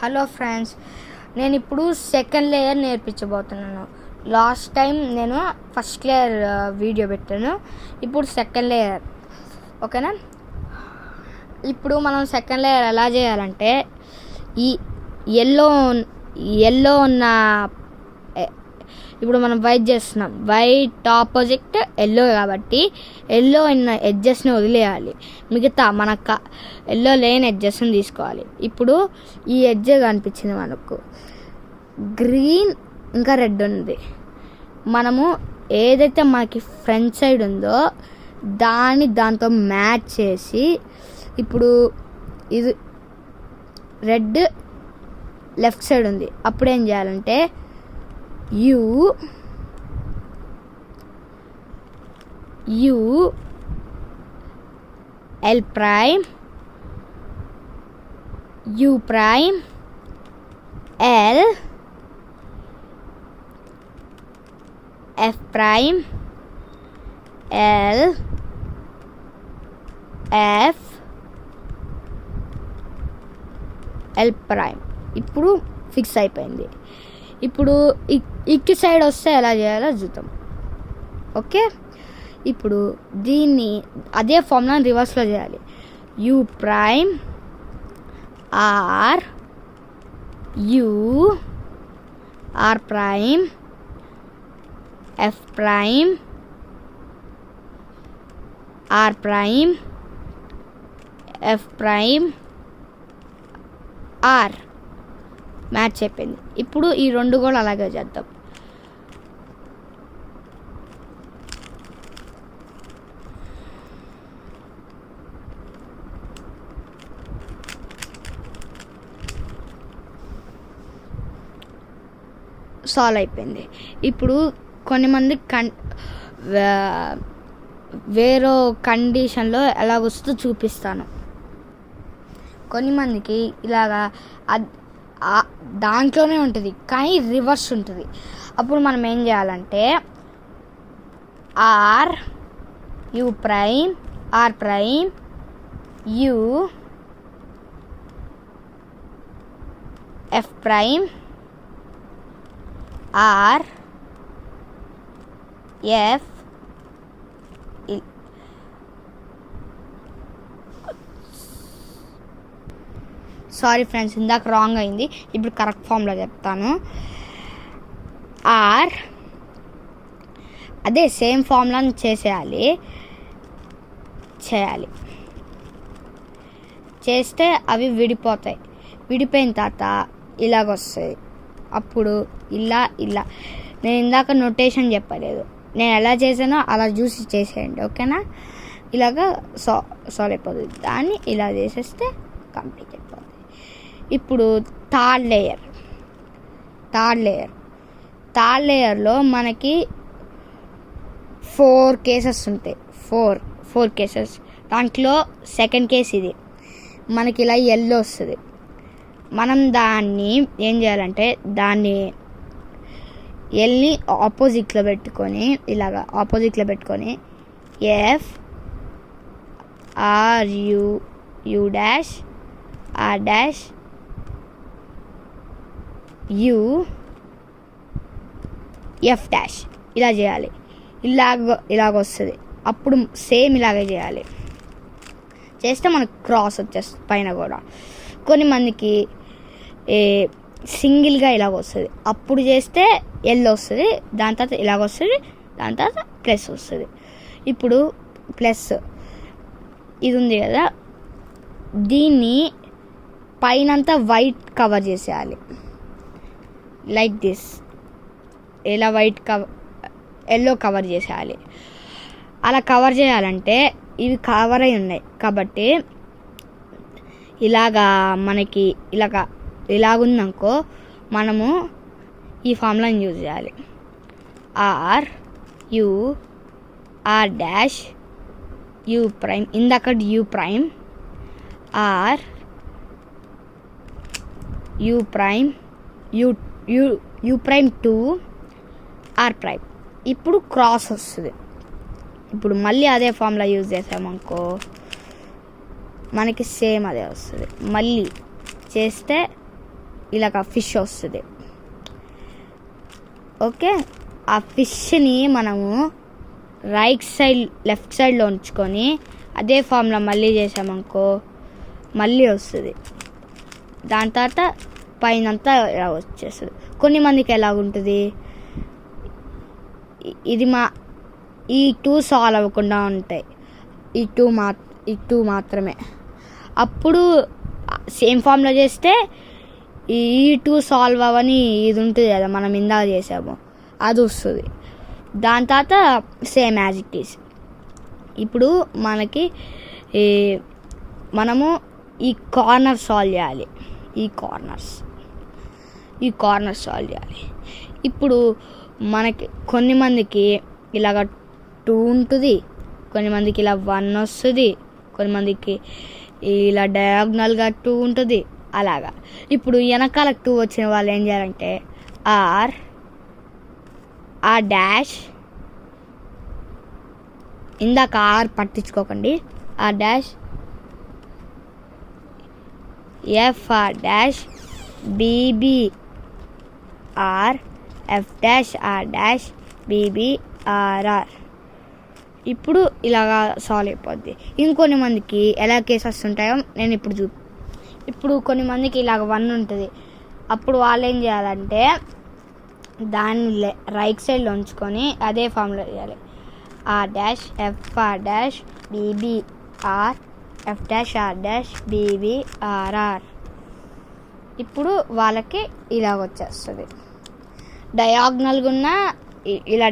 Hello friends, నేను ఇప్పుడు second layer నేర్పించబోతున్నాను. Last time నేను ఫస్ట్ లేయర్ వీడియో పెట్టాను. ఇప్పుడు సెకండ్ లేయర్, ఓకేనా? ఇప్పుడు మనం సెకండ్ లేయర్ ఎలా చేయాలంటే, ఈ ఎల్లో ఉన్న ఇప్పుడు మనం వైట్ చేస్తున్నాం. వైట్ ఆపోజిట్ ఎల్లో కాబట్టి ఎల్లో ఉన్న ఎడ్జెస్ని వదిలేయాలి. మిగతా మనకు ఎల్లో లేని ఎడ్జెస్ని తీసుకోవాలి. ఇప్పుడు ఈ ఎడ్జ్ కనిపించింది మనకు, గ్రీన్ ఇంకా రెడ్ ఉంది. మనము ఏదైతే మనకి ఫ్రంట్ సైడ్ ఉందో దాంతో మ్యాచ్ చేసి, ఇప్పుడు ఇది రెడ్ లెఫ్ట్ సైడ్ ఉంది. అప్పుడు ఏం చేయాలంటే U L prime, U prime, L, F prime, L, F, L prime. ఇప్పుడు ఫిక్స్ అయిపోయింది. ఇప్పుడు ఇటు సైడ్ వస్తే ఎలా చేయాలో చూద్దాం, ఓకే? ఇప్పుడు దీన్ని అదే ఫార్ములా రివర్స్లో చేయాలి. U prime are, you r prime, f prime, r prime, f prime, r. Match అయిపోయింది. ఇప్పుడు ఈ రెండు కూడా అలాగే చేద్దాం. సాల్వ్ అయిపోయింది. ఇప్పుడు కొన్ని మంది వేరే కండిషన్లో ఎలాగొస్తుందో చూపిస్తాను. కొన్ని మందికి ఇలాగా దాంట్లోనే ఉంటుంది, కానీ రివర్స్ ఉంటుంది. అప్పుడు మనం ఏం చేయాలంటే r, you prime, r prime, u, f prime, r, f, sorry friends, ఇందాక రాంగ్ అయింది. ఇప్పుడు కరెక్ట్ ఫామ్లో చెప్తాను. ఆర్, అదే సేమ్ ఫామ్లను చేస్తే అవి విడిపోతాయి. విడిపోయిన తర్వాత ఇలాగొస్తాయి. అప్పుడు ఇలా నేను ఇందాక నోటేషన్ చెప్పలేదు, నేను ఎలా చేసానో అలా చూసి చేసేయండి, ఓకేనా? ఇలాగా సాల్వ్ అయిపోతుంది. దాన్ని ఇలా చేసేస్తే కంప్లీట్ అయిపోతుంది. ఇప్పుడు థర్డ్ లేయర్లో మనకి 4 కేసెస్ ఉంటాయి. 4 కేసెస్. దాంట్లో సెకండ్ కేస్ ఇది. మనకి ఇలా ఎల్లో వస్తుంది. మనం దాన్ని ఏం చేయాలంటే, దాన్ని ఎల్ని ఆపోజిట్లో పెట్టుకొని f, r, u dash, are dash, u, f dash ఇలా చేయాలి. ఇలాగ వస్తుంది. అప్పుడు సేమ్ ఇలాగే చేయాలి. చేస్తే మనకు క్రాస్ వచ్చేస్తుంది పైన కూడా. కొన్ని మందికి సింగిల్గా ఇలాగ వస్తుంది. అప్పుడు చేస్తే ఎల్లో వస్తుంది, దాని తర్వాత ఇలాగ వస్తుంది, దాని తర్వాత ప్లస్ వస్తుంది. ఇప్పుడు ప్లస్ ఇది ఉంది కదా, దీన్ని పైనంతా వైట్ కవర్ చేసేయాలి, లైక్ దిస్. ఇలా ఎల్లో కవర్ చేసేయాలి. అలా కవర్ చేయాలంటే ఇవి కవర్ అయి ఉన్నాయి కాబట్టి మనకి ఇలాగుందనుకో, మనము ఈ ఫార్ములాని యూజ్ చేయాలి. R, you, R dash, U prime, ఇందాక U prime, are, you prime, U prime 2, R prime. ఇప్పుడు క్రాస్ వస్తుంది. ఇప్పుడు మళ్ళీ అదే ఫార్ములా యూజ్ చేసామనుకో, మనకి సేమ్ అదే వస్తుంది. మళ్ళీ చేస్తే ఇలాగ ఫిష్ వస్తుంది. ఓకే, ఆ ఫిష్ని మనము రైట్ సైడ్ లెఫ్ట్ సైడ్లో ఉంచుకొని అదే ఫామ్లో మళ్ళీ చేసామనుకో మళ్ళీ వస్తుంది. దాని తర్వాత పైనంతా ఇలా వచ్చేస్తుంది. కొన్ని మందికి ఎలాగుంటుంది, ఇది ఈ 2 సాల్వ్ అవ్వకుండా ఉంటాయి, ఈ టూ మాత్రమే. అప్పుడు సేమ్ ఫామ్లో చేస్తే ఈ 2 సాల్వ్ అవ్వని ఇది ఉంటుంది కదా మనం ఇందాక చేసాము, అది వస్తుంది. దాని తర్వాత సేమ్ యాజ్ ఇట్ ఈస్. ఇప్పుడు మనము ఈ కార్నర్ సాల్వ్ చేయాలి. ఈ కార్నర్ సాల్వ్ చేయాలి. ఇప్పుడు మనకి కొన్ని మందికి ఇలాగ 2 ఉంటుంది, కొన్ని మందికి ఇలా 1 వస్తుంది, కొన్ని మందికి ఇలా డయాగ్నల్గా 2 ఉంటుంది. అలాగా ఇప్పుడు వెనకాల 2 వచ్చిన వాళ్ళు ఏం చేయాలంటే ఆర్ డాష్, ఇందాక ఆర్ పట్టించుకోకండి, R dash FR dash BBR F dash are dash BBRR. ఇప్పుడు ఇలాగా సాల్వ్ అయిపోద్ది. ఇంకొన్ని మందికి ఎలా కేసెస్ ఉంటాయో నేను ఇప్పుడు కొన్ని మందికి ఇలాగ 1 ఉంటుంది. అప్పుడు వాళ్ళు ఏం చేయాలంటే దాన్ని రైట్ సైడ్లో ఉంచుకొని అదే ఫామ్లో చేయాలి. R dash FR dash BBR F dash are dash BBRR. ఇప్పుడు వాళ్ళకి ఇలాగ వచ్చేస్తుంది. డయాగ్నల్గా ఉన్న ఇలా